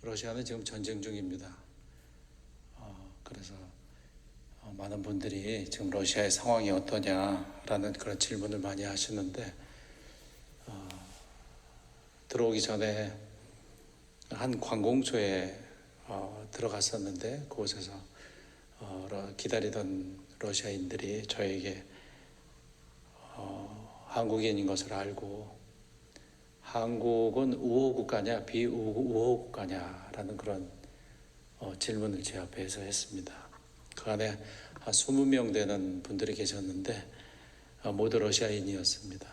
러시아는 지금 전쟁 중입니다. 그래서 많은 분들이 지금 러시아의 상황이 어떠냐라는 그런 질문을 많이 하시는데, 들어오기 전에 한 관공서에 들어갔었는데, 그곳에서 기다리던 러시아인들이 저에게 한국인인 것을 알고, 한국은 우호 국가냐 비우호 국가냐라는 그런 질문을 제 앞에서 했습니다. 그 안에 한 20명 되는 분들이 계셨는데 모두 러시아인이었습니다.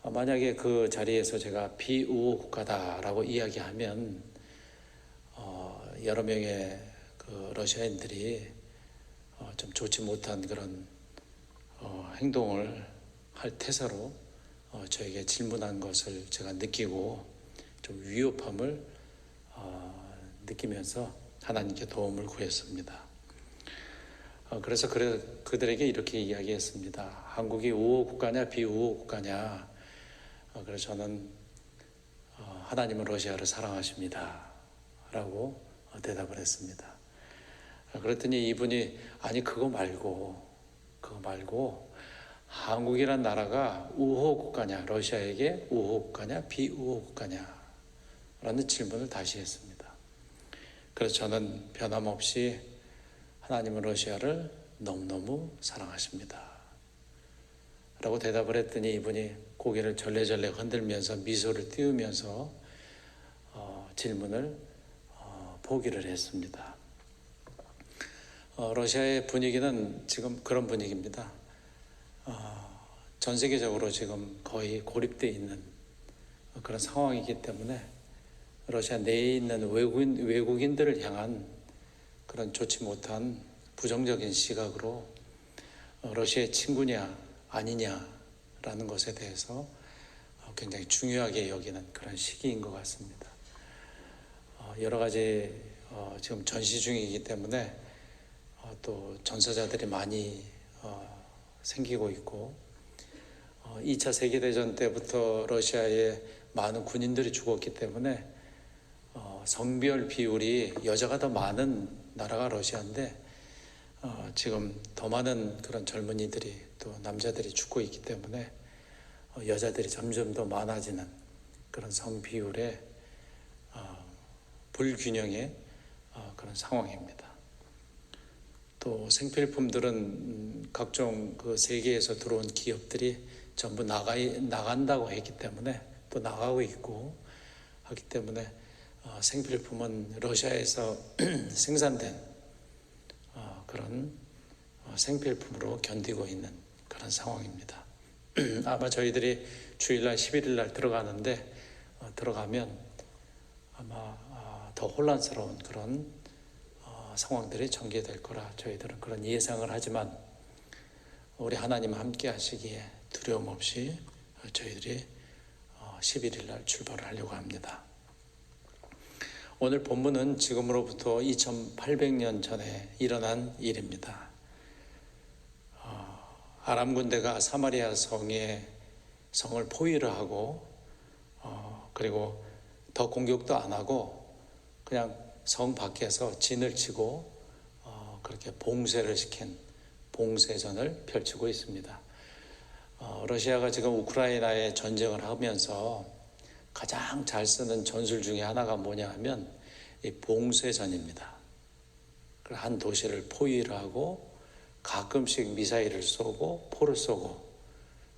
만약에 그 자리에서 제가 비우호 국가다라고 이야기하면 여러 명의 그 러시아인들이 좀 좋지 못한 그런 행동을 할 태세로 저에게 질문한 것을 제가 느끼고 좀 위협함을 느끼면서 하나님께 도움을 구했습니다. 그래서 그들에게 이렇게 이야기했습니다. 한국이 우호 국가냐 비우호 국가냐. 그래서 저는 하나님은 러시아를 사랑하십니다 라고 대답을 했습니다. 그랬더니 이분이 아니 그거 말고 한국이란 나라가 우호 국가냐, 러시아에게 우호 국가냐 비우호 국가냐 라는 질문을 다시 했습니다. 그래서 저는 변함없이 하나님은 러시아를 너무너무 사랑하십니다 라고 대답을 했더니 이분이 고개를 절레절레 흔들면서 미소를 띄우면서 질문을 포기를 했습니다. 러시아의 분위기는 지금 그런 분위기입니다. 전 세계적으로 지금 거의 고립되어 있는 그런 상황이기 때문에 러시아 내에 있는 외국인들을 향한 그런 좋지 못한 부정적인 시각으로 러시아의 친구냐 아니냐라는 것에 대해서 굉장히 중요하게 여기는 그런 시기인 것 같습니다. 여러 가지 지금 전시 중이기 때문에 또 전사자들이 많이 생기고 있고 2차 세계대전 때부터 러시아에 많은 군인들이 죽었기 때문에 성별 비율이 여자가 더 많은 나라가 러시아인데 지금 더 많은 그런 젊은이들이 또 남자들이 죽고 있기 때문에 여자들이 점점 더 많아지는 그런 성 비율의 불균형의 그런 상황입니다. 또 생필품들은 각종 그 세계에서 들어온 기업들이 전부 나간다고 했기 때문에 또 나가고 있고 하기 때문에 생필품은 러시아에서 생산된 그런 생필품으로 견디고 있는 그런 상황입니다. 아마 저희들이 주일날 11일날 들어가는데 들어가면 아마 더 혼란스러운 그런 상황들이 전개될 거라 저희들은 그런 예상을 하지만 우리 하나님 함께 하시기에 두려움 없이 저희들이 11일날 출발을 하려고 합니다. 오늘 본문은 지금으로부터 2800년 전에 일어난 일입니다. 아람 군대가 사마리아 성을 포위를 하고 그리고 더 공격도 안 하고 그냥 성 밖에서 진을 치고 그렇게 봉쇄를 시킨 봉쇄전을 펼치고 있습니다. 러시아가 지금 우크라이나에 전쟁을 하면서 가장 잘 쓰는 전술 중에 하나가 뭐냐 하면 이 봉쇄전입니다. 한 도시를 포위를 하고 가끔씩 미사일을 쏘고 포를 쏘고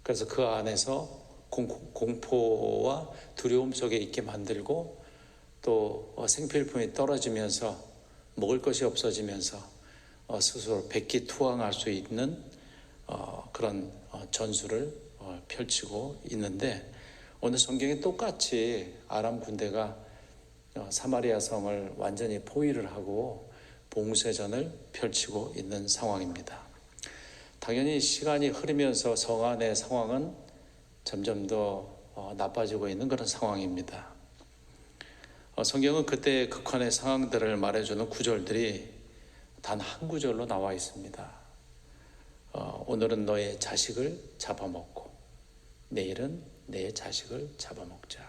그래서 그 안에서 공포와 두려움 속에 있게 만들고 또 생필품이 떨어지면서 먹을 것이 없어지면서 스스로 백기투항할 수 있는 그런 전술을 펼치고 있는데 오늘 성경에 똑같이 아람 군대가 사마리아 성을 완전히 포위를 하고 봉쇄전을 펼치고 있는 상황입니다. 당연히 시간이 흐르면서 성 안의 상황은 점점 더 나빠지고 있는 그런 상황입니다. 성경은 그때의 극한의 상황들을 말해주는 구절들이 단 한 구절로 나와 있습니다. 오늘은 너의 자식을 잡아먹고 내일은 내 자식을 잡아먹자.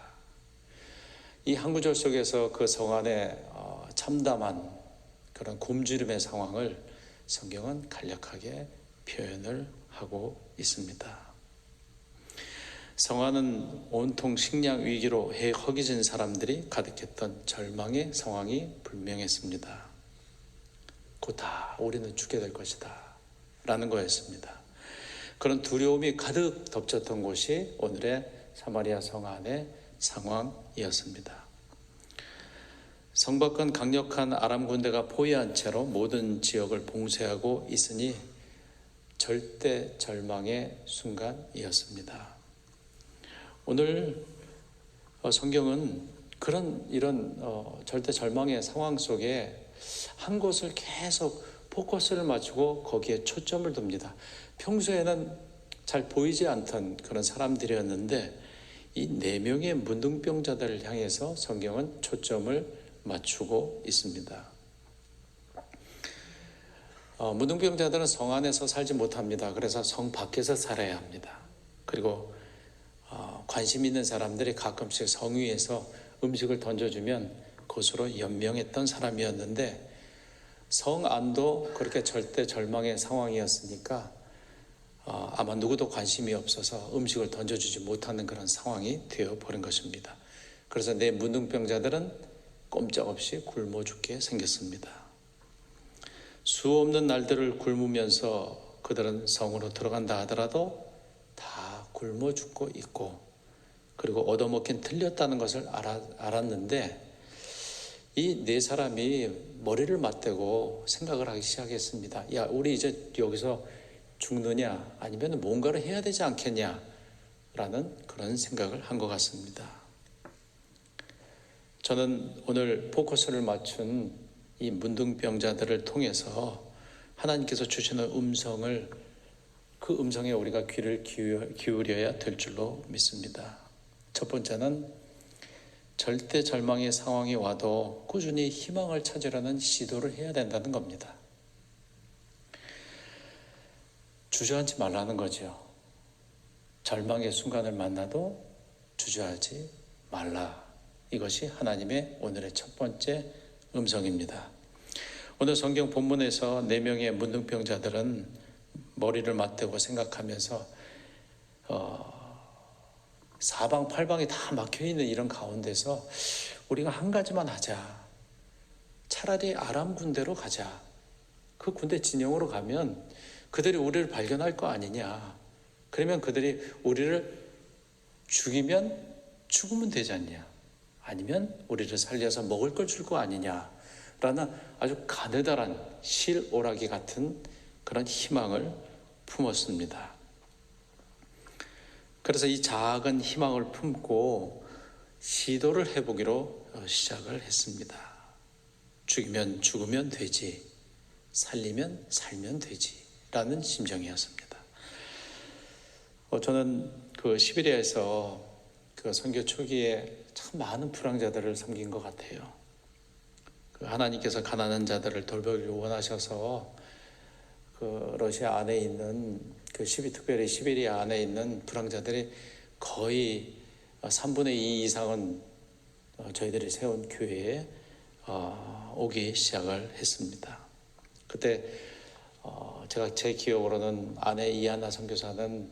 이 한 구절 속에서 그 성 안에 참담한 그런 굶주림의 상황을 성경은 간략하게 표현을 하고 있습니다. 성 안은 온통 식량 위기로 허기진 사람들이 가득했던 절망의 상황이 분명했습니다. 곧 다 우리는 죽게 될 것이다 라는 거였습니다. 그런 두려움이 가득 덮쳤던 곳이 오늘의 사마리아 성 안의 상황이었습니다. 성 밖은 강력한 아람 군대가 포위한 채로 모든 지역을 봉쇄하고 있으니 절대 절망의 순간이었습니다. 오늘 성경은 이런 절대 절망의 상황 속에 한 곳을 계속 포커스를 맞추고 거기에 초점을 둡니다. 평소에는 잘 보이지 않던 그런 사람들이었는데 이 4명의 문둥병자들을 향해서 성경은 초점을 맞추고 있습니다. 문둥병자들은 성 안에서 살지 못합니다. 그래서 성 밖에서 살아야 합니다. 그리고 관심 있는 사람들이 가끔씩 성 위에서 음식을 던져주면 그것으로 연명했던 사람이었는데 성 안도 그렇게 절대 절망의 상황이었으니까 아마 누구도 관심이 없어서 음식을 던져주지 못하는 그런 상황이 되어버린 것입니다. 그래서 내 문둥병자들은 꼼짝없이 굶어 죽게 생겼습니다. 수 없는 날들을 굶으면서 그들은 성으로 들어간다 하더라도 다 굶어 죽고 있고, 그리고 얻어먹긴 틀렸다는 것을 알았는데 이 4사람이 머리를 맞대고 생각을 하기 시작했습니다. 야, 우리 이제 여기서 죽느냐 아니면 뭔가를 해야 되지 않겠냐 라는 그런 생각을 한 것 같습니다. 저는 오늘 포커스를 맞춘 이 문둥병자들을 통해서 하나님께서 주시는 음성을, 그 음성에 우리가 귀를 기울여야 될 줄로 믿습니다. 첫 번째는 절대 절망의 상황이 와도 꾸준히 희망을 찾으려는 시도를 해야 된다는 겁니다. 주저앉지 말라는 거죠. 절망의 순간을 만나도 주저하지 말라. 이것이 하나님의 오늘의 첫 번째 음성입니다. 오늘 성경 본문에서 4명의 문둥병자들은 머리를 맞대고 생각하면서 사방팔방이 다 막혀있는 이런 가운데서 우리가 한 가지만 하자. 차라리 아람 군대로 가자. 그 군대 진영으로 가면 그들이 우리를 발견할 거 아니냐. 그러면 그들이 우리를 죽이면 죽으면 되지 않냐. 아니면 우리를 살려서 먹을 걸 줄 거 아니냐. 라는 아주 가느다란 실오라기 같은 그런 희망을 품었습니다. 그래서 이 작은 희망을 품고 시도를 해보기로 시작을 했습니다. 죽이면 죽으면 되지, 살리면 살면 되지 라는 심정이었습니다. 저는 그 시베리아에서 그 선교 초기에 참 많은 불황자들을 섬긴 것 같아요. 그 하나님께서 가난한 자들을 돌보기를 원하셔서 그 러시아 안에 있는 특별히 시베리아 안에 있는 불황자들이 거의 3분의 2 이상은 저희들이 세운 교회에 오기 시작을 했습니다. 그때 제가 제 기억으로는 아내 이하나 선교사는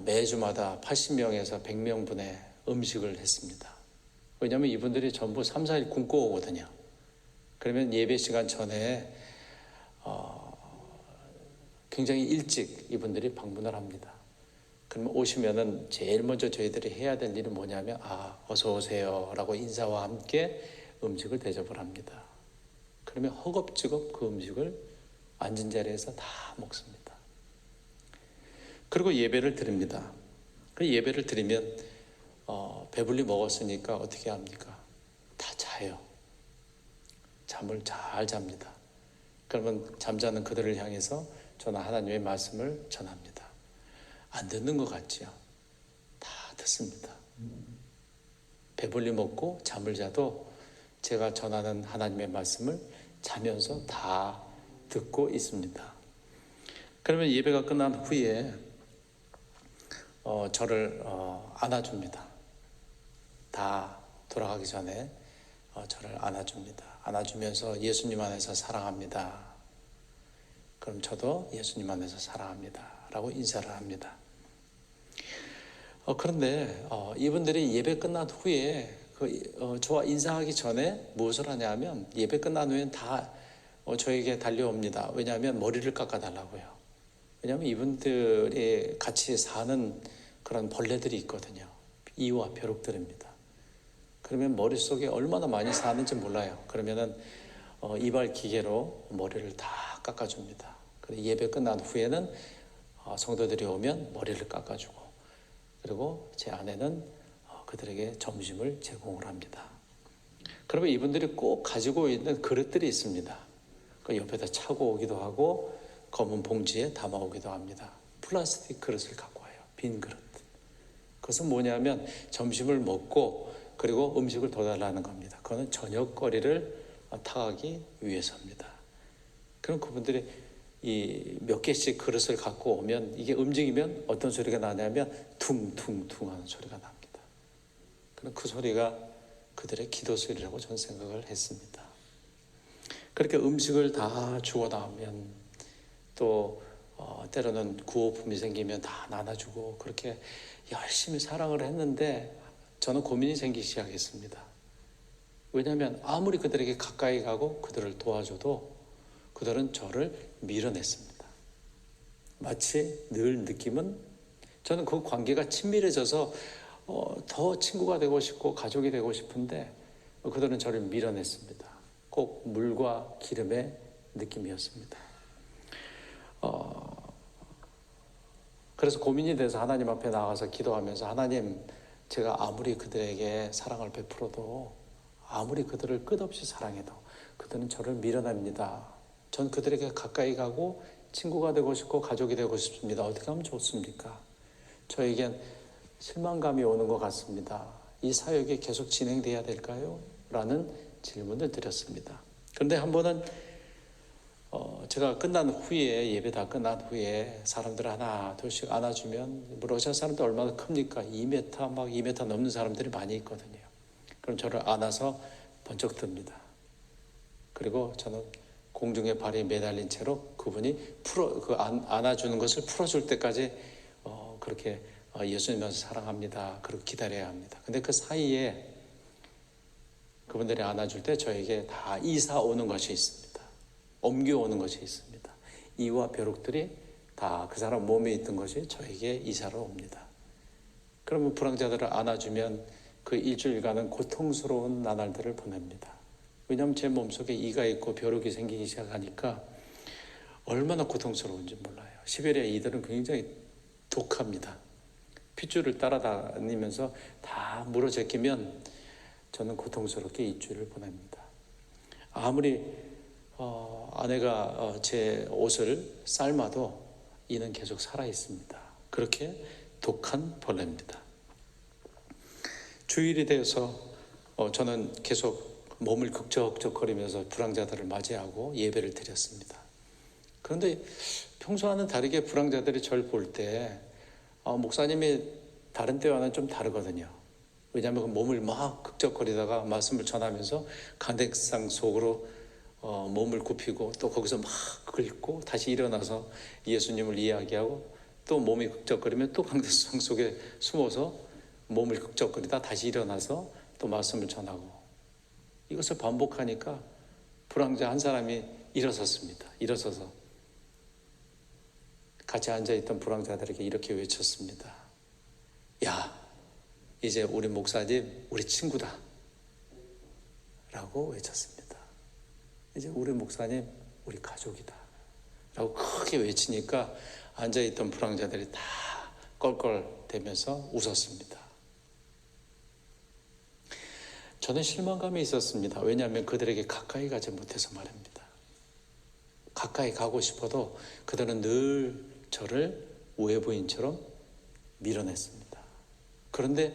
매주마다 80명에서 100명분의 음식을 했습니다. 왜냐하면 이분들이 전부 3, 4일 굶고 오거든요. 그러면 예배 시간 전에 굉장히 일찍 이분들이 방문을 합니다. 그러면 오시면은 제일 먼저 저희들이 해야 될 일은 뭐냐면 어서 오세요 라고 인사와 함께 음식을 대접을 합니다. 그러면 허겁지겁 그 음식을 앉은 자리에서 다 먹습니다. 그리고 예배를 드립니다. 그 예배를 드리면 배불리 먹었으니까 어떻게 합니까? 다 자요. 잠을 잘 잡니다. 그러면 잠자는 그들을 향해서 저는 하나님의 말씀을 전합니다. 안 듣는 것 같지요? 다 듣습니다. 배불리 먹고 잠을 자도 제가 전하는 하나님의 말씀을 자면서 다 듣고 있습니다. 그러면 예배가 끝난 후에 저를 안아줍니다. 다 돌아가기 전에 저를 안아줍니다. 안아주면서 예수님 안에서 사랑합니다. 그럼 저도 예수님 안에서 사랑합니다. 라고 인사를 합니다. 그런데 이분들이 예배 끝난 후에 저와 인사하기 전에 무엇을 하냐면 예배 끝난 후엔 다 저에게 달려옵니다. 왜냐하면 머리를 깎아달라고요. 왜냐하면 이분들이 같이 사는 그런 벌레들이 있거든요. 이와 벼룩들입니다. 그러면 머릿속에 얼마나 많이 사는지 몰라요. 그러면은 이발 기계로 머리를 다 깎아줍니다. 그리고 예배 끝난 후에는 성도들이 오면 머리를 깎아주고, 그리고 제 아내는 그들에게 점심을 제공을 합니다. 그러면 이분들이 꼭 가지고 있는 그릇들이 있습니다. 그 옆에다 차고 오기도 하고 검은 봉지에 담아오기도 합니다. 플라스틱 그릇을 갖고 와요. 빈 그릇. 그것은 뭐냐면 점심을 먹고 그리고 음식을 더 달라는 겁니다. 그거는 저녁거리를 타가기 위해서입니다. 그럼 그분들이 이 몇 개씩 그릇을 갖고 오면 이게 움직이면 어떤 소리가 나냐면 퉁퉁퉁 하는 소리가 납니다. 그럼 그 소리가 그들의 기도 소리라고 저는 생각을 했습니다. 그렇게 음식을 다 주고 나오면 또 때로는 구호품이 생기면 다 나눠주고 그렇게 열심히 사랑을 했는데 저는 고민이 생기기 시작했습니다. 왜냐하면 아무리 그들에게 가까이 가고 그들을 도와줘도 그들은 저를 밀어냈습니다. 마치 늘 느낌은 저는 그 관계가 친밀해져서 더 친구가 되고 싶고 가족이 되고 싶은데 그들은 저를 밀어냈습니다. 꼭 물과 기름의 느낌이었습니다. 그래서 고민이 돼서 하나님 앞에 나가서 기도하면서 하나님, 제가 아무리 그들에게 사랑을 베풀어도 아무리 그들을 끝없이 사랑해도 그들은 저를 밀어냅니다. 전 그들에게 가까이 가고 친구가 되고 싶고 가족이 되고 싶습니다. 어떻게 하면 좋습니까? 저에겐 실망감이 오는 것 같습니다. 이 사역이 계속 진행돼야 될까요? 라는 질문을 드렸습니다. 그런데 한 번은 제가 끝난 후에, 예배 다 끝난 후에 사람들 하나 둘씩 안아주면 러시아 사람들 얼마나 큽니까? 2m 막 2m 넘는 사람들이 많이 있거든요. 그럼 저를 안아서 번쩍 듭니다. 그리고 저는 공중에 발이 매달린 채로 그분이 안아주는 것을 풀어줄 때까지 그렇게 예수님을 사랑합니다. 그렇게 기다려야 합니다. 근데 그 사이에 그분들이 안아줄 때 저에게 다 이사 오는 것이 있습니다. 옮겨오는 것이 있습니다. 이와 벼룩들이 다 그 사람 몸에 있던 것이 저에게 이사로 옵니다. 그러면 불황자들을 안아주면 그 일주일간은 고통스러운 나날들을 보냅니다. 왜냐하면 제 몸속에 이가 있고 벼룩이 생기기 시작하니까 얼마나 고통스러운지 몰라요. 시베리아 이들은 굉장히 독합니다. 핏줄을 따라다니면서 다 물어 제끼면 저는 고통스럽게 일주일을 보냅니다. 아무리 아내가 제 옷을 삶아도 이는 계속 살아 있습니다. 그렇게 독한 벌레입니다. 주일이 되어서 저는 계속 몸을 극적극적거리면서 불황자들을 맞이하고 예배를 드렸습니다. 그런데 평소와는 다르게 불황자들이 저를 볼 때 목사님이 다른 때와는 좀 다르거든요. 왜냐하면 몸을 막 극적거리다가 말씀을 전하면서 간대상 속으로 몸을 굽히고 또 거기서 막 긁고 다시 일어나서 예수님을 이야기하고 또 몸이 극적거리면 또 강대상 속에 숨어서 몸을 극적거리다 다시 일어나서 또 말씀을 전하고 이것을 반복하니까 불황자 한 사람이 일어섰습니다. 일어서서 같이 앉아있던 불황자들에게 이렇게 외쳤습니다. 야, 이제 우리 목사님 우리 친구다 라고 외쳤습니다. 이제 우리 목사님 우리 가족이다 라고 크게 외치니까 앉아있던 불황자들이 다 껄껄대면서 웃었습니다. 저는 실망감이 있었습니다. 왜냐하면 그들에게 가까이 가지 못해서 말입니다. 가까이 가고 싶어도 그들은 늘 저를 외부인처럼 밀어냈습니다. 그런데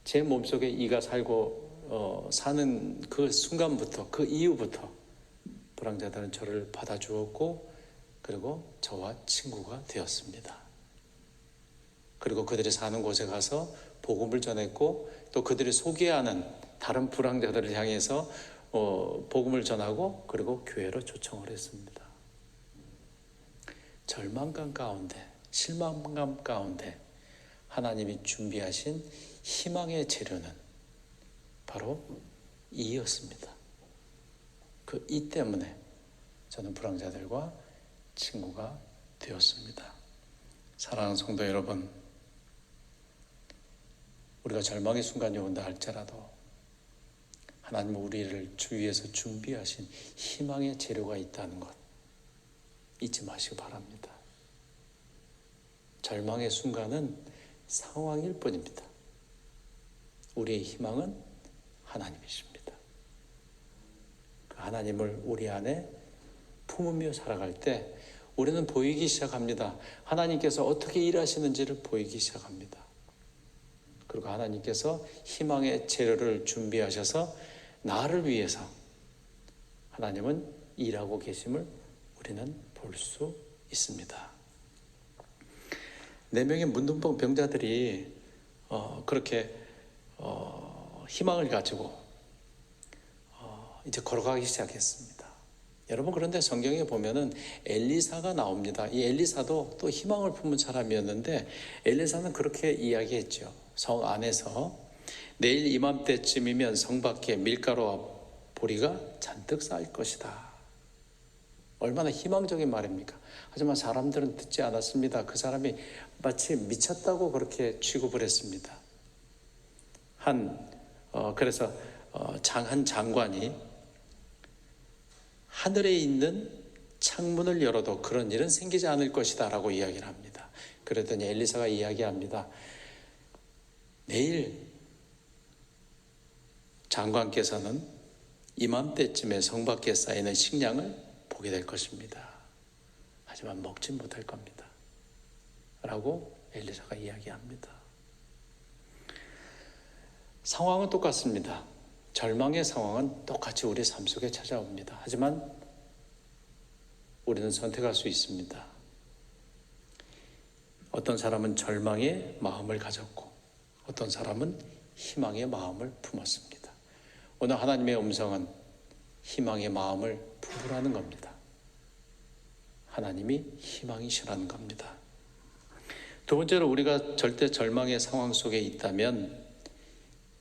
제 몸속에 이가 살고 사는 그 순간부터, 그 이후부터 불황자들은 저를 받아주었고 그리고 저와 친구가 되었습니다. 그리고 그들이 사는 곳에 가서 복음을 전했고 또 그들이 소개하는 다른 불황자들을 향해서 복음을 전하고 그리고 교회로 초청을 했습니다. 절망감 가운데, 실망감 가운데 하나님이 준비하신 희망의 재료는 바로 이였습니다. 그 이 때문에 저는 불황자들과 친구가 되었습니다. 사랑하는 성도 여러분, 우리가 절망의 순간이 온다 할지라도 하나님은 우리를 주위에서 준비하신 희망의 재료가 있다는 것 잊지 마시기 바랍니다. 절망의 순간은 상황일 뿐입니다. 우리의 희망은 하나님이십니다. 그 하나님을 우리 안에 품으며 살아갈 때 우리는 보이기 시작합니다. 하나님께서 어떻게 일하시는지를 보이기 시작합니다. 그리고 하나님께서 희망의 재료를 준비하셔서 나를 위해서 하나님은 일하고 계심을 우리는 볼 수 있습니다. 4명의 문둥병 병자들이 그렇게 희망을 가지고 이제 걸어가기 시작했습니다. 여러분, 그런데 성경에 보면은 엘리사가 나옵니다. 이 엘리사도 또 희망을 품은 사람이었는데 엘리사는 그렇게 이야기했죠. 성 안에서 내일 이맘때쯤이면 성 밖에 밀가루와 보리가 잔뜩 쌓일 것이다. 얼마나 희망적인 말입니까? 하지만 사람들은 듣지 않았습니다. 그 사람이 마치 미쳤다고 그렇게 취급을 했습니다. 그래서 한 장관이 하늘에 있는 창문을 열어도 그런 일은 생기지 않을 것이다 라고 이야기를 합니다. 그랬더니 엘리사가 이야기합니다. 내일 장관께서는 이맘때쯤에 성 밖에 쌓이는 식량을 보게 될 것입니다. 하지만 먹지 못할 겁니다. 라고 엘리사가 이야기합니다. 상황은 똑같습니다. 절망의 상황은 똑같이 우리 삶 속에 찾아옵니다. 하지만 우리는 선택할 수 있습니다. 어떤 사람은 절망의 마음을 가졌고 어떤 사람은 희망의 마음을 품었습니다. 오늘 하나님의 음성은 희망의 마음을 품으라는 겁니다. 하나님이 희망이시라는 겁니다. 두 번째로, 우리가 절대 절망의 상황 속에 있다면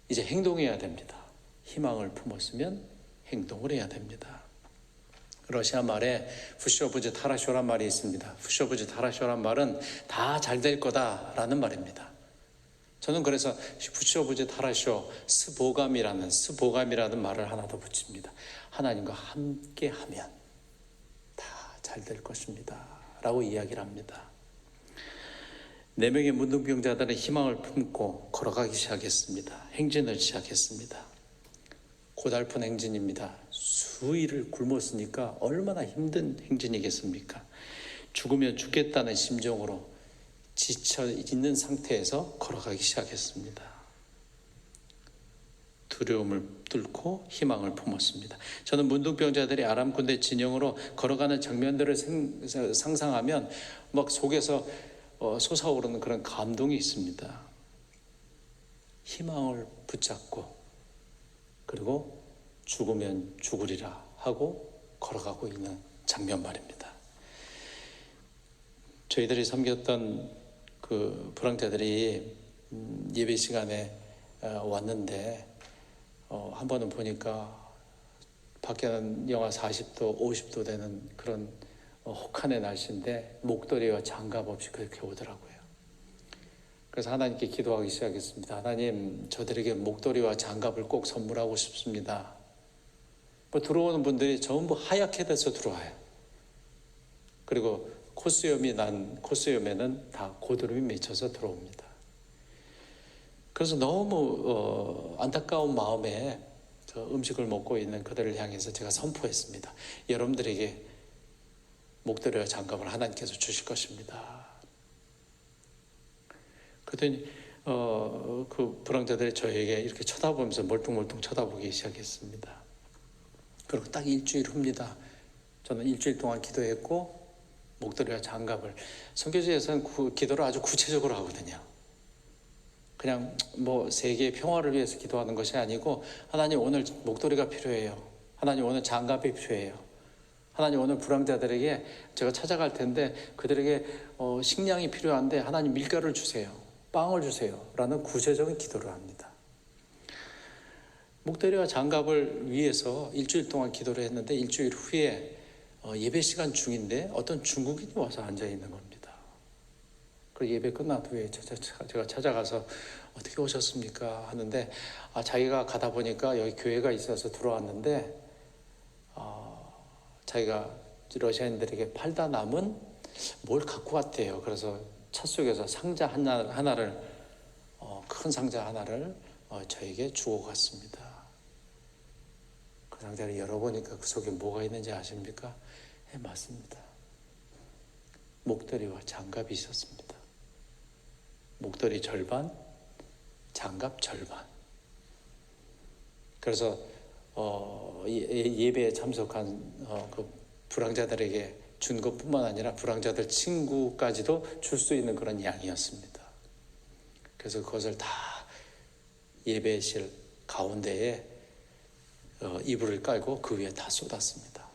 이제 행동해야 됩니다. 희망을 품었으면 행동을 해야 됩니다. 러시아 말에 푸쇼부즈 타라쇼란 말이 있습니다. 푸쇼부즈 타라쇼란 말은 다 잘 될 거다라는 말입니다. 저는 그래서 푸쇼부즈 타라쇼 스보감이라는 말을 하나 더 붙입니다. 하나님과 함께하면 다 잘 될 것입니다 라고 이야기를 합니다. 4명의 문둥병자들은 희망을 품고 걸어가기 시작했습니다. 행진을 시작했습니다. 고달픈 행진입니다. 수일을 굶었으니까 얼마나 힘든 행진이겠습니까? 죽으면 죽겠다는 심정으로 지쳐 있는 상태에서 걸어가기 시작했습니다. 두려움을 뚫고 희망을 품었습니다. 저는 문둥병자들이 아람 군대 진영으로 걸어가는 장면들을 상상하면 막 속에서 솟아오르는 그런 감동이 있습니다. 희망을 붙잡고 그리고 죽으면 죽으리라 하고 걸어가고 있는 장면 말입니다. 저희들이 섬겼던 그 불황자들이 예배 시간에 왔는데 한 번은 보니까 밖에는 영하 40도, 50도 되는 그런 혹한의 날씨인데 목도리와 장갑 없이 그렇게 오더라고요. 그래서 하나님께 기도하기 시작했습니다. 하나님, 저들에게 목도리와 장갑을 꼭 선물하고 싶습니다. 들어오는 분들이 전부 하얗게 돼서 들어와요. 그리고 콧수염에는 다 고드름이 맺혀서 들어옵니다. 그래서 너무 안타까운 마음에 저 음식을 먹고 있는 그들을 향해서 제가 선포했습니다. 여러분들에게 목도리와 장갑을 하나님께서 주실 것입니다. 그랬더니 그 불황자들이 저에게 이렇게 쳐다보면서 멀뚱멀뚱 쳐다보기 시작했습니다. 그리고 딱 일주일 후입니다. 저는 일주일 동안 기도했고 목도리와 장갑을, 선교지에서는 기도를 아주 구체적으로 하거든요. 그냥 뭐 세계의 평화를 위해서 기도하는 것이 아니고, 하나님 오늘 목도리가 필요해요. 하나님 오늘 장갑이 필요해요. 하나님 오늘 불황자들에게 제가 찾아갈 텐데 그들에게 식량이 필요한데 하나님 밀가루를 주세요. 빵을 주세요. 라는 구체적인 기도를 합니다. 목도리와 장갑을 위해서 일주일 동안 기도를 했는데 일주일 후에 예배 시간 중인데 어떤 중국인이 와서 앉아 있는 겁니다. 그 예배 끝난 후에 제가 찾아가서 어떻게 오셨습니까? 하는데 자기가 가다 보니까 여기 교회가 있어서 들어왔는데 자기가 러시아인들에게 팔다 남은 뭘 갖고 왔대요. 그래서 차 속에서 상자 하나를 큰 상자 하나를 저에게 주고 갔습니다. 그 상자를 열어보니까 그 속에 뭐가 있는지 아십니까? 네, 맞습니다. 목도리와 장갑이 있었습니다. 목도리 절반, 장갑 절반. 그래서 예배에 참석한 그 불황자들에게 준 것뿐만 아니라 불황자들 친구까지도 줄 수 있는 그런 양이었습니다. 그래서 그것을 다 예배실 가운데에 이불을 깔고 그 위에 다 쏟았습니다.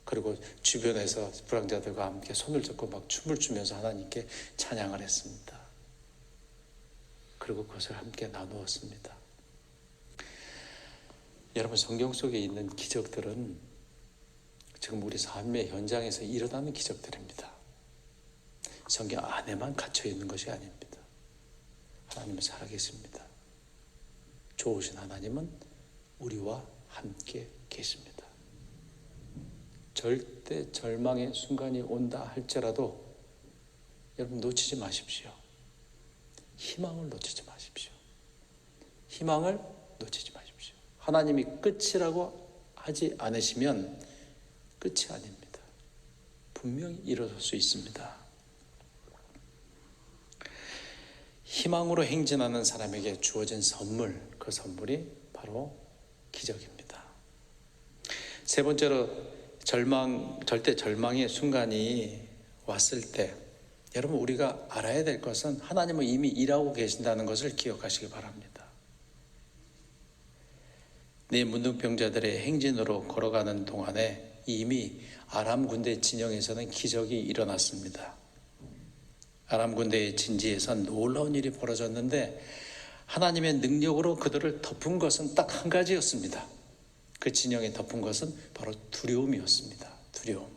그리고 주변에서 불황자들과 함께 손을 잡고 막 춤을 추면서 하나님께 찬양을 했습니다. 그리고 그것을 함께 나누었습니다. 여러분, 성경 속에 있는 기적들은 지금 우리 삶의 현장에서 일어나는 기적들입니다. 성경 안에만 갇혀 있는 것이 아닙니다. 하나님은 살아계십니다. 좋으신 하나님은 우리와 함께 계십니다. 절대 절망의 순간이 온다 할지라도 여러분 놓치지 마십시오. 희망을 놓치지 마십시오. 희망을 놓치지 마십시오. 하나님이 끝이라고 하지 않으시면 끝이 아닙니다. 분명히 이루어질 수 있습니다. 희망으로 행진하는 사람에게 주어진 선물, 그 선물이 바로 기적입니다. 세 번째로 절대 절망의 순간이 왔을 때 여러분 우리가 알아야 될 것은 하나님은 이미 일하고 계신다는 것을 기억하시기 바랍니다. 네 문둥병자들의 행진으로 걸어가는 동안에 이미 아람 군대 진영에서는 기적이 일어났습니다. 아람 군대의 진지에선 놀라운 일이 벌어졌는데 하나님의 능력으로 그들을 덮은 것은 딱 한 가지였습니다. 그 진영에 덮은 것은 바로 두려움이었습니다. 두려움.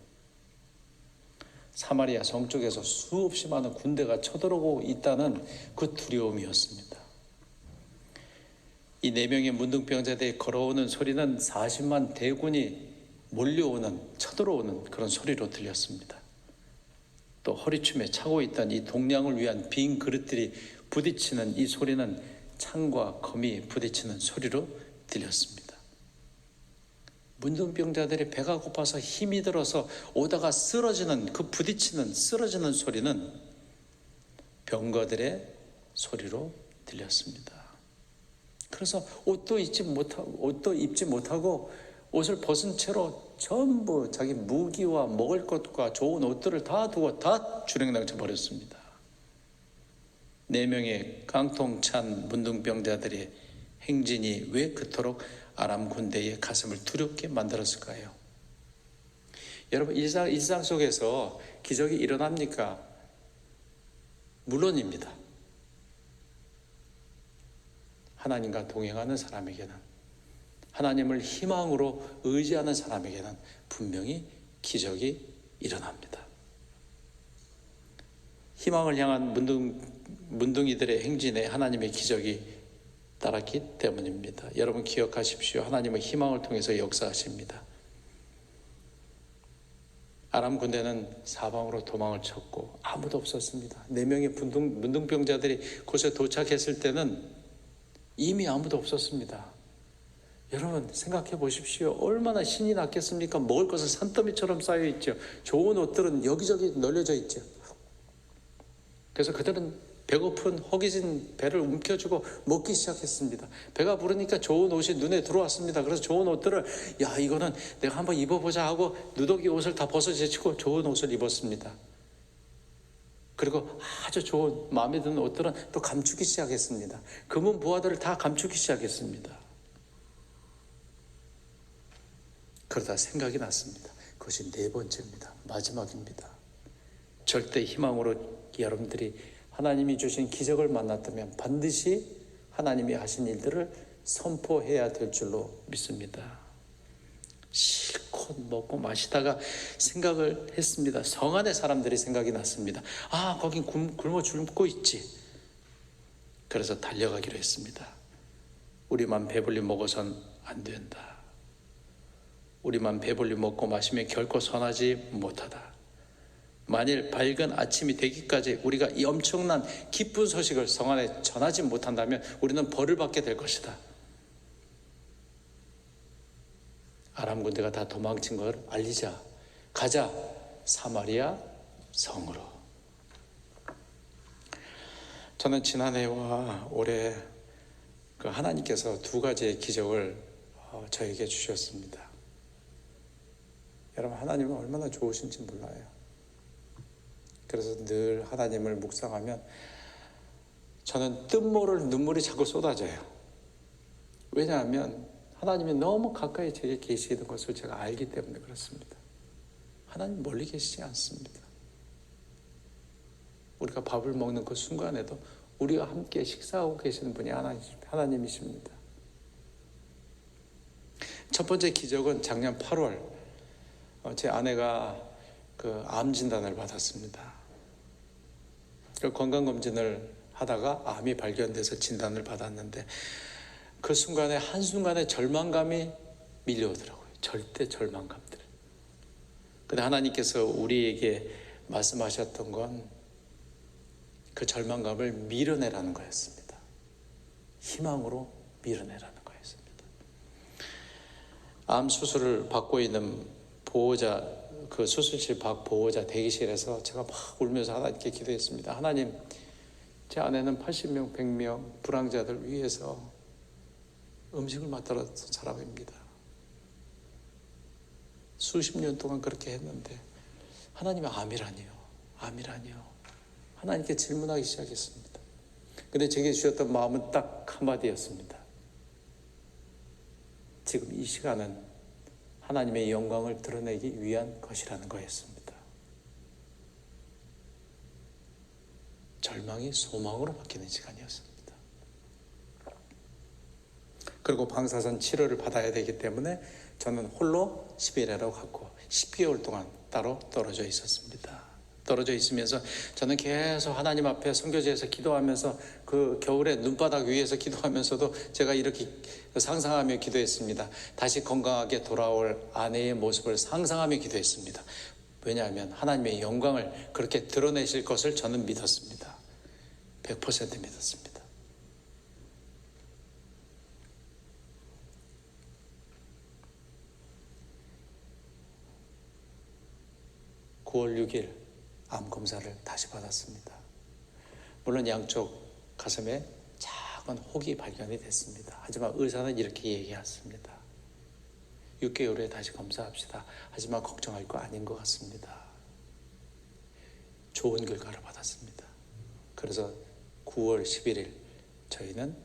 사마리아 성 쪽에서 수없이 많은 군대가 쳐들어오고 있다는 그 두려움이었습니다. 이 4명의 문둥병자들이 걸어오는 소리는 40만 대군이 몰려오는, 쳐들어오는 그런 소리로 들렸습니다. 또 허리춤에 차고 있던 이 동량을 위한 빈 그릇들이 부딪히는 이 소리는 창과 검이 부딪히는 소리로 들렸습니다. 문둥병자들이 배가 고파서 힘이 들어서 오다가 쓰러지는 그 부딪히는 쓰러지는 소리는 병거들의 소리로 들렸습니다. 그래서 옷도 입지 못하고 옷을 벗은 채로 전부 자기 무기와 먹을 것과 좋은 옷들을 다 두고 다 주랭랑쳐 버렸습니다. 4명의 깡통찬 문둥병자들의 행진이 왜 그토록 아람 군대의 가슴을 두렵게 만들었을까요? 여러분, 일상 속에서 기적이 일어납니까? 물론입니다. 하나님과 동행하는 사람에게는, 하나님을 희망으로 의지하는 사람에게는 분명히 기적이 일어납니다. 희망을 향한 문둥이들의 행진에 하나님의 기적이 따랐기 때문입니다. 여러분 기억하십시오. 하나님은 희망을 통해서 역사하십니다. 아람 군대는 사방으로 도망을 쳤고 아무도 없었습니다. 4명의 문둥병자들이 곳에 도착했을 때는 이미 아무도 없었습니다. 여러분 생각해 보십시오. 얼마나 신이 났겠습니까? 먹을 것은 산더미처럼 쌓여 있죠. 좋은 옷들은 여기저기 널려져 있죠. 그래서 그들은 배고픈 허기진 배를 움켜쥐고 먹기 시작했습니다. 배가 부르니까 좋은 옷이 눈에 들어왔습니다. 그래서 좋은 옷들을 이거는 내가 한번 입어보자 하고 누더기 옷을 다 벗어제치고 좋은 옷을 입었습니다. 그리고 아주 좋은 마음에 드는 옷들은 또 감추기 시작했습니다. 금은 부하들을 다 감추기 시작했습니다. 그러다 생각이 났습니다. 그것이 네 번째입니다. 마지막입니다. 절대 희망으로 여러분들이 하나님이 주신 기적을 만났다면 반드시 하나님이 하신 일들을 선포해야 될 줄로 믿습니다. 실컷 먹고 마시다가 생각을 했습니다. 성 안의 사람들이 생각이 났습니다. 아, 거긴 굶어 죽고 있지. 그래서 달려가기로 했습니다. 우리만 배불리 먹어선 안 된다. 우리만 배불리 먹고 마시면 결코 선하지 못하다. 만일 밝은 아침이 되기까지 우리가 이 엄청난 기쁜 소식을 성 안에 전하지 못한다면 우리는 벌을 받게 될 것이다. 아람 군대가 다 도망친 걸 알리자. 가자, 사마리아 성으로. 저는 지난해와 올해 그 하나님께서 두 가지의 기적을 저에게 주셨습니다. 여러분, 하나님은 얼마나 좋으신지 몰라요. 그래서 늘 하나님을 묵상하면 저는 뜻모를 눈물이 자꾸 쏟아져요. 왜냐하면 하나님이 너무 가까이 제게 계시는 것을 제가 알기 때문에 그렇습니다. 하나님 멀리 계시지 않습니다. 우리가 밥을 먹는 그 순간에도 우리와 함께 식사하고 계시는 분이 하나님이십니다. 첫 번째 기적은 작년 8월 제 아내가 그 암 진단을 받았습니다. 건강검진을 하다가 암이 발견돼서 진단을 받았는데 그 순간에 한순간에 절망감이 밀려오더라고요. 절대 절망감들. 근데 하나님께서 우리에게 말씀하셨던 건 그 절망감을 밀어내라는 거였습니다. 희망으로 밀어내라는 거였습니다. 암 수술을 받고 있는 보호자, 그 수술실 밖 보호자 대기실에서 제가 막 울면서 하나님께 기도했습니다. 하나님, 제 아내는 80명, 100명 불황자들 위해서 음식을 만들어서 사람입니다. 수십 년 동안 그렇게 했는데 하나님의 암이라니요. 암이라니요. 하나님께 질문하기 시작했습니다. 근데 제게 주셨던 마음은 딱 한마디였습니다. 지금 이 시간은 하나님의 영광을 드러내기 위한 것이라는 거였습니다. 절망이 소망으로 바뀌는 시간이었습니다. 그리고 방사선 치료를 받아야 되기 때문에 저는 홀로 시베리아로 갔고 10개월 동안 따로 떨어져 있었습니다. 떨어져 있으면서 저는 계속 하나님 앞에 선교지에서 기도하면서 그 겨울에 눈바닥 위에서 기도하면서도 제가 이렇게 상상하며 기도했습니다. 다시 건강하게 돌아올 아내의 모습을 상상하며 기도했습니다. 왜냐하면 하나님의 영광을 그렇게 드러내실 것을 저는 믿었습니다. 100% 믿었습니다. (9월 6일) 암 검사를 다시 받았습니다. 물론 양쪽 가슴에 작은 혹이 발견이 됐습니다. 하지만 의사는 이렇게 얘기했습니다. 6개월 후에 다시 검사합시다. 하지만 걱정할 거 아닌 것 같습니다. 좋은 결과를 받았습니다. 그래서 9월 11일 저희는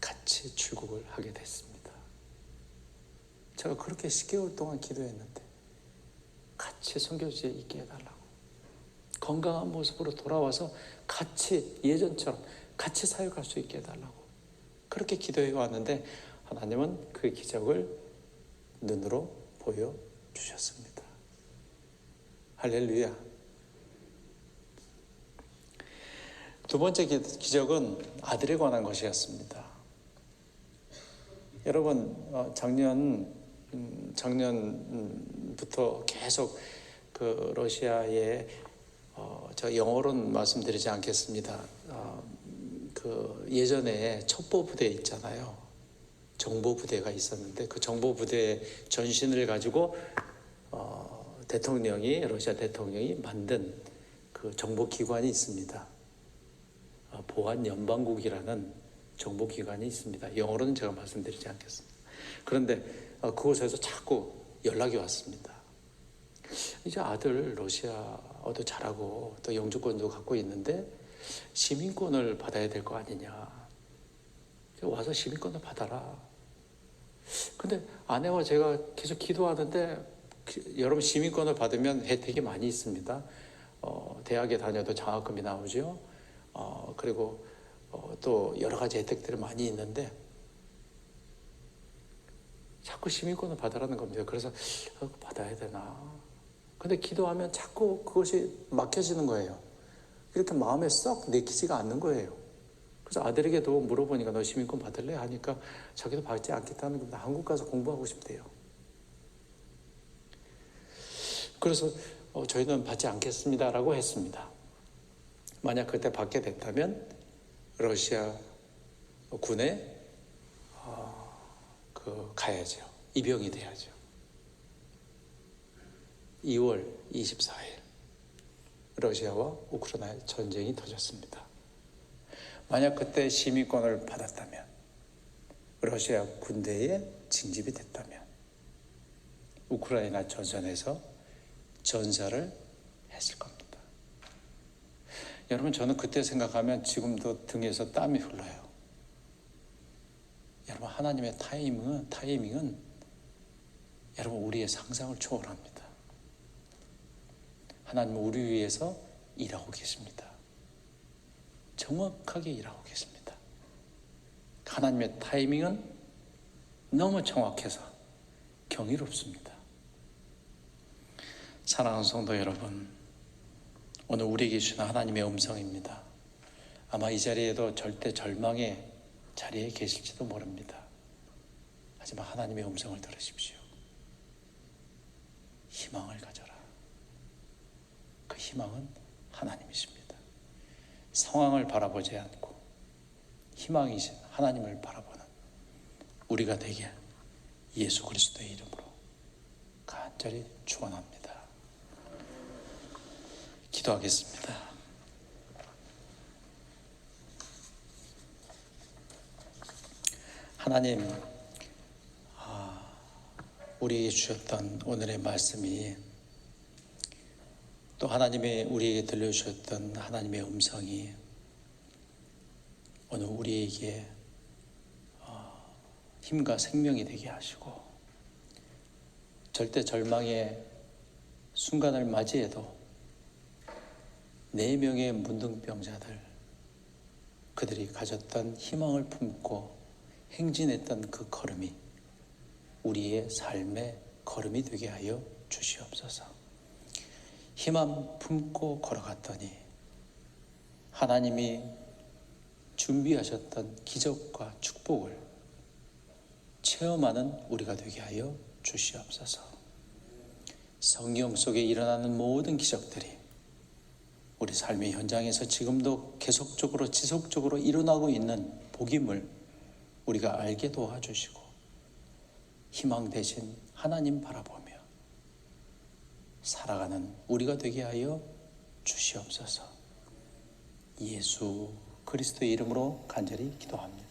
같이 출국을 하게 됐습니다. 제가 그렇게 10개월 동안 기도했는데 같이 선교지에 있게 해달라고, 건강한 모습으로 돌아와서 같이 예전처럼 같이 사역할 수 있게 해달라고 그렇게 기도해 왔는데 하나님은 그 기적을 눈으로 보여주셨습니다. 할렐루야. 두 번째 기적은 아들에 관한 것이었습니다. 여러분, 작년부터 계속 그 러시아에 저 영어로는 말씀드리지 않겠습니다. 그 예전에 첩보부대 있잖아요. 정보부대가 있었는데 그 정보부대의 전신을 가지고 러시아 대통령이 만든 그 정보기관이 있습니다. 보안연방국이라는 정보기관이 있습니다. 영어로는 제가 말씀드리지 않겠습니다. 그런데 그곳에서 자꾸 연락이 왔습니다. 이제 아들 러시아어도 잘하고 또 영주권도 갖고 있는데 시민권을 받아야 될 거 아니냐. 와서 시민권을 받아라. 근데 아내와 제가 계속 기도하는데 여러분 시민권을 받으면 혜택이 많이 있습니다. 대학에 다녀도 장학금이 나오죠. 그리고 또 여러 가지 혜택들이 많이 있는데 자꾸 시민권을 받으라는 겁니다. 그래서 받아야 되나. 근데 기도하면 자꾸 그것이 막혀지는 거예요. 이렇게 마음에 썩 내키지가 않는 거예요. 그래서 아들에게도 물어보니까 너 시민권 받을래? 하니까 자기도 받지 않겠다는 겁니다. 한국 가서 공부하고 싶대요. 그래서 저희는 받지 않겠습니다라고 했습니다. 만약 그때 받게 됐다면 러시아 군에 가야죠. 입영이 돼야죠. 2월 24일 러시아와 우크라이나의 전쟁이 터졌습니다. 만약 그때 시민권을 받았다면, 러시아 군대에 징집이 됐다면 우크라이나 전선에서 전사를 했을 겁니다. 여러분, 저는 그때 생각하면 지금도 등에서 땀이 흘러요. 여러분, 하나님의 타이밍은 여러분 우리의 상상을 초월합니다. 하나님은 우리 위해서 일하고 계십니다. 정확하게 일하고 계십니다. 하나님의 타이밍은 너무 정확해서 경이롭습니다. 사랑하는 성도 여러분, 오늘 우리에게 주신 하나님의 음성입니다. 아마 이 자리에도 절대 절망의 자리에 계실지도 모릅니다. 하지만 하나님의 음성을 들으십시오. 희망을 가져라. 그 희망은 하나님이십니다. 상황을 바라보지 않고 희망이신 하나님을 바라보는 우리가 되게 예수 그리스도의 이름으로 간절히 축원합니다. 기도하겠습니다. 하나님, 우리에게 주셨던 오늘의 말씀이, 또 하나님이 우리에게 들려주셨던 하나님의 음성이 오늘 우리에게 힘과 생명이 되게 하시고, 절대 절망의 순간을 맞이해도 4명의 문둥병자들, 그들이 가졌던 희망을 품고 행진했던 그 걸음이 우리의 삶의 걸음이 되게 하여 주시옵소서. 희망 품고 걸어갔더니 하나님이 준비하셨던 기적과 축복을 체험하는 우리가 되게 하여 주시옵소서. 성경 속에 일어나는 모든 기적들이 우리 삶의 현장에서 지금도 계속적으로 지속적으로 일어나고 있는 복임을 우리가 알게 도와주시고, 희망 대신 하나님 바라보며 살아가는 우리가 되게 하여 주시옵소서. 예수 그리스도의 이름으로 간절히 기도합니다.